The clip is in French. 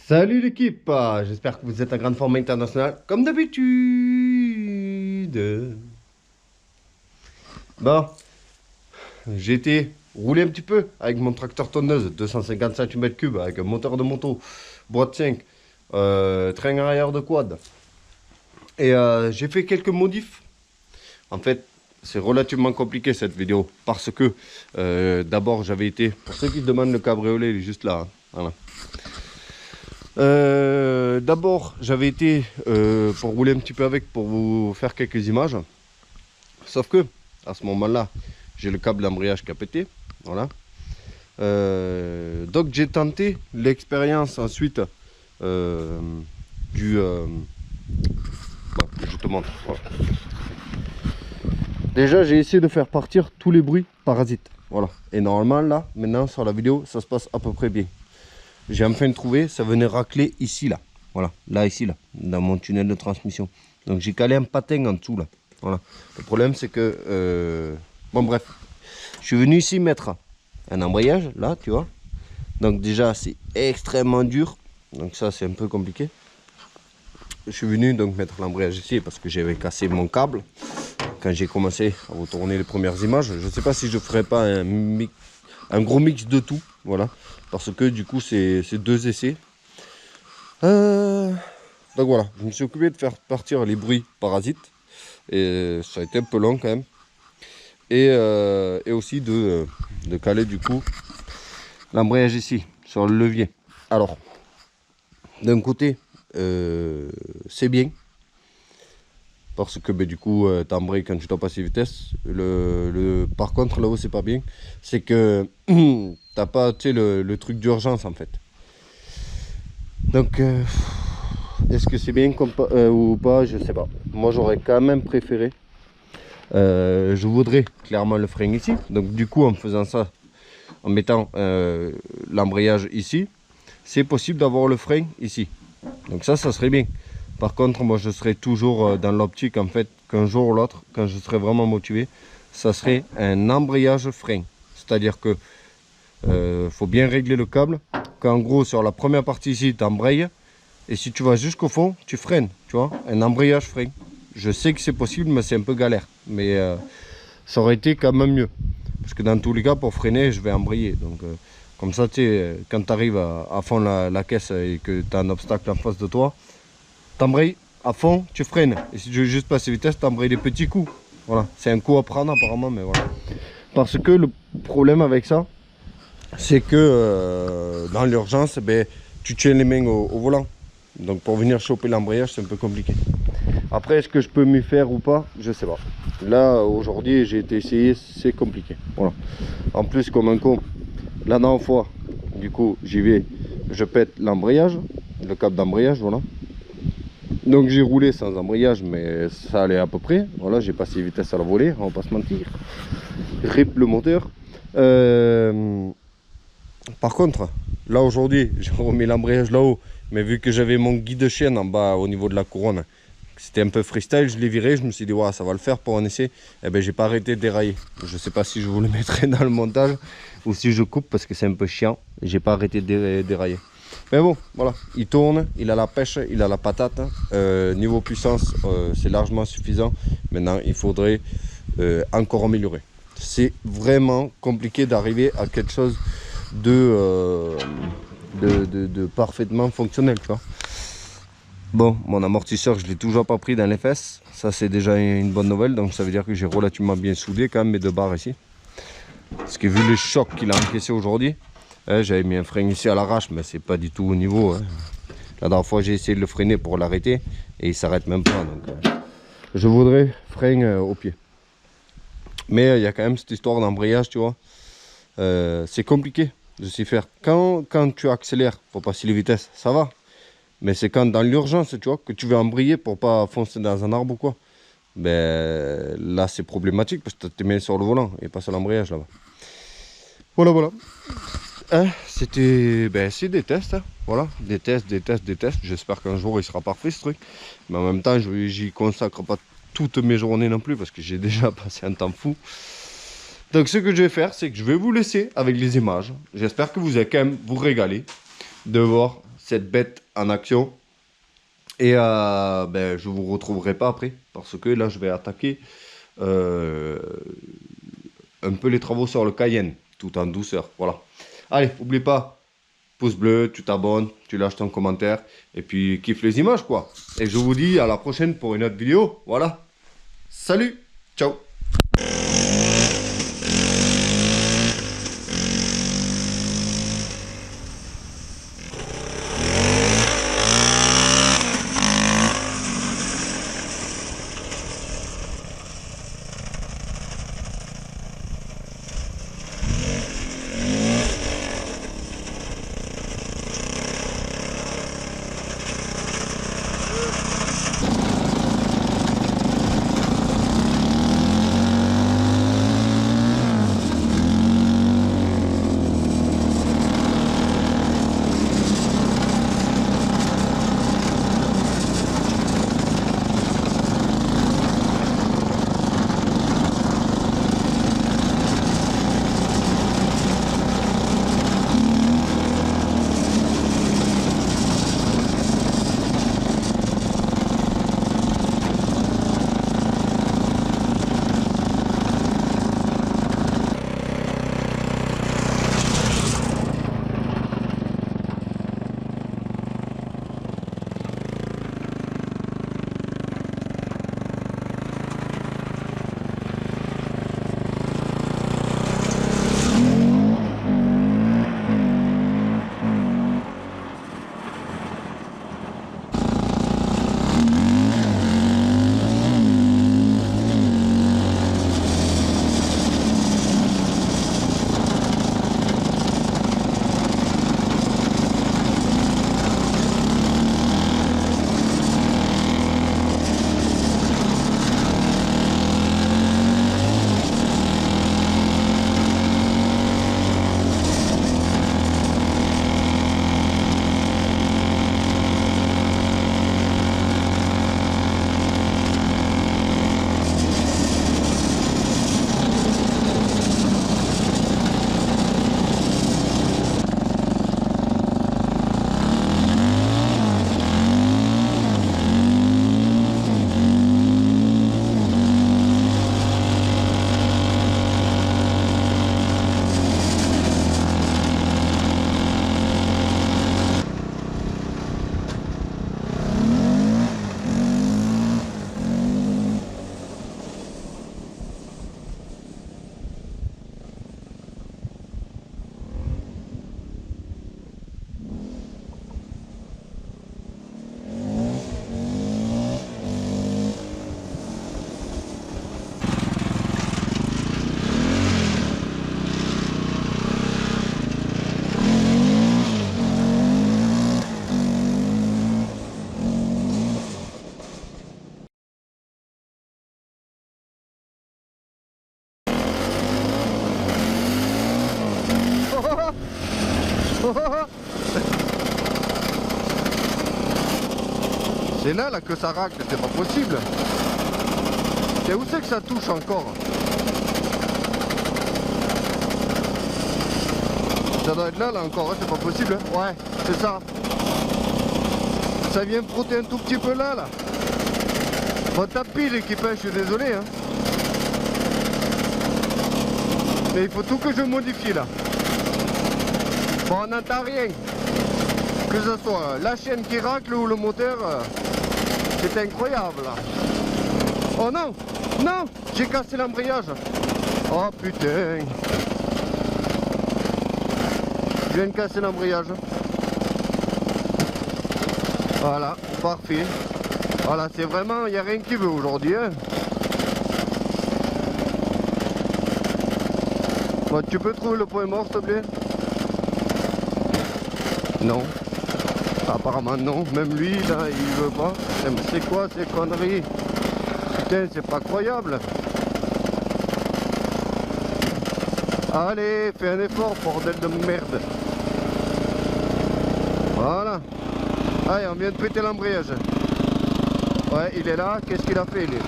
Salut l'équipe, j'espère que vous êtes en grande forme internationale, comme d'habitude. Bon, j'ai été rouler un petit peu avec mon tracteur tondeuse, 250 cm3, avec un moteur de moto, boîte 5, train arrière de quad. Et j'ai fait quelques modifs. En fait, c'est relativement compliqué cette vidéo, parce que d'abord j'avais été, pour ceux qui se demandent, le cabriolet, il est juste là, hein, voilà. D'abord, j'avais été pour rouler un petit peu avec, pour vous faire quelques images. Sauf que, à ce moment-là, j'ai le câble d'embrayage qui a pété. Voilà. Donc, j'ai tenté l'expérience ensuite du... bon, je te montre. Voilà. Déjà, j'ai essayé de faire partir tous les bruits parasites. Voilà. Et normalement, là, maintenant, sur la vidéo, ça se passe à peu près bien. J'ai enfin trouvé, ça venait racler ici, là. Voilà, là, ici, là, dans mon tunnel de transmission. Donc j'ai calé un patin en dessous, là. Voilà. Le problème, c'est que... Bon, bref. Je suis venu ici mettre un embrayage, là, tu vois. Donc déjà, c'est extrêmement dur. Donc ça, c'est un peu compliqué. Je suis venu donc mettre l'embrayage ici parce que j'avais cassé mon câble. Quand j'ai commencé à vous tourner les premières images, je ne sais pas si je ferai pas un gros mix de tout. Voilà. Parce que du coup, c'est deux essais. Donc voilà, je me suis occupé de faire partir les bruits parasites. Et ça a été un peu long quand même. Et aussi de caler du coup l'embrayage ici, sur le levier. Alors, d'un côté, c'est bien. Parce que du coup, t'embrayes quand tu dois passer vitesse. Par contre, là où c'est pas bien, c'est que t'as pas le truc d'urgence en fait. Donc, est-ce que c'est bien ou pas? Je sais pas. Moi, j'aurais quand même préféré. Je voudrais clairement le frein ici. Donc, du coup, en faisant ça, en mettant l'embrayage ici, c'est possible d'avoir le frein ici. Donc ça serait bien. Par contre, moi, je serais toujours dans l'optique, en fait, qu'un jour ou l'autre, quand je serais vraiment motivé, ça serait un embrayage frein. C'est-à-dire que faut bien régler le câble. Qu'en gros, sur la première partie ici, tu embrayes. Et si tu vas jusqu'au fond, tu freines, tu vois, un embrayage frein. Je sais que c'est possible, mais c'est un peu galère. Mais ça aurait été quand même mieux. Parce que dans tous les cas, pour freiner, je vais embrayer. Donc, comme ça, tu sais, quand tu arrives à fond la caisse et que tu as un obstacle en face de toi, tu embrayes à fond, tu freines. Et si tu veux juste passer vitesse, tu embrayes des petits coups. Voilà, c'est un coup à prendre apparemment, mais voilà. Parce que le problème avec ça, c'est que dans l'urgence, tu tiens les mains au volant. Donc pour venir choper l'embrayage, c'est un peu compliqué. Après, est-ce que je peux m'y faire ou pas? Je sais pas. Là, aujourd'hui, j'ai été essayé, c'est compliqué. Voilà. En plus, comme un con, la dernière fois, du coup, j'y vais, je pète l'embrayage, le câble d'embrayage, voilà. Donc j'ai roulé sans embrayage, mais ça allait à peu près. Voilà, j'ai passé vitesse à la volée, on va pas se mentir. Rip le moteur. Par contre, là aujourd'hui, j'ai remis l'embrayage là-haut, mais vu que j'avais mon guide chaîne en bas au niveau de la couronne, c'était un peu freestyle, je l'ai viré, je me suis dit ouais, ça va le faire pour un essai. Et ben j'ai pas arrêté de dérailler. Je sais pas si je vous le mettrai dans le montage ou si je coupe parce que c'est un peu chiant. J'ai pas arrêté de dérailler. Mais bon, voilà, il tourne, il a la pêche, il a la patate. Niveau puissance, c'est largement suffisant. Maintenant, il faudrait encore améliorer. C'est vraiment compliqué d'arriver à quelque chose de parfaitement fonctionnel, tu vois. Bon, mon amortisseur, je l'ai toujours pas pris dans les fesses. Ça, c'est déjà une bonne nouvelle. Donc, ça veut dire que j'ai relativement bien soudé quand même mes deux barres ici. Parce que vu les chocs qu'il a encaissé aujourd'hui, j'avais mis un frein ici à l'arrache, mais c'est pas du tout au niveau. Hein. La dernière fois, j'ai essayé de le freiner pour l'arrêter et il s'arrête même pas. Donc, je voudrais frein au pied. Mais il y a quand même cette histoire d'embrayage, tu vois. C'est compliqué de s'y faire. Quand tu accélères pour passer les vitesses, ça va. Mais c'est quand dans l'urgence, tu vois, que tu veux embrayer pour pas foncer dans un arbre ou quoi. Ben là, c'est problématique parce que tu te mets sur le volant et pas sur l'embrayage là-bas. Voilà, voilà. C'était c'est des tests. Hein. Voilà, des tests. J'espère qu'un jour il sera parfait ce truc. Mais en même temps, j'y consacre pas toutes mes journées non plus parce que j'ai déjà passé un temps fou. Donc ce que je vais faire, c'est que je vais vous laisser avec les images. J'espère que vous allez quand même vous régaler de voir cette bête en action. Et ben, je vous retrouverai pas après, parce que là je vais attaquer un peu les travaux sur le Cayenne, tout en douceur. Voilà. Allez, n'oublie pas, pouce bleu, tu t'abonnes, tu lâches ton commentaire, et puis kiffe les images quoi. Et je vous dis à la prochaine pour une autre vidéo. Voilà. Salut, ciao. C'est là que ça racle, c'est pas possible. Et où c'est que ça touche encore? Ça doit être là encore, hein, c'est pas possible. Hein. Ouais, c'est ça. Ça vient frotter un tout petit peu là. Bon, ta pile qui pêche, je suis désolé. Hein. Mais il faut tout que je modifie là. Bon, on n'entend rien. Que ce soit la chaîne qui racle ou le moteur, c'est incroyable là. Oh non, non, j'ai cassé l'embrayage. Oh putain. Je viens de casser l'embrayage. Voilà, parfait. Voilà, c'est vraiment, il n'y a rien qui veut aujourd'hui. Hein. Bon, tu peux trouver le point mort s'il te plaît? Non. Apparemment non, même lui là il veut pas. C'est quoi ces conneries? Putain, c'est pas croyable. Allez, fais un effort, bordel de merde. Voilà. Allez, on vient de péter l'embrayage. Ouais, il est là, qu'est-ce qu'il a fait lui?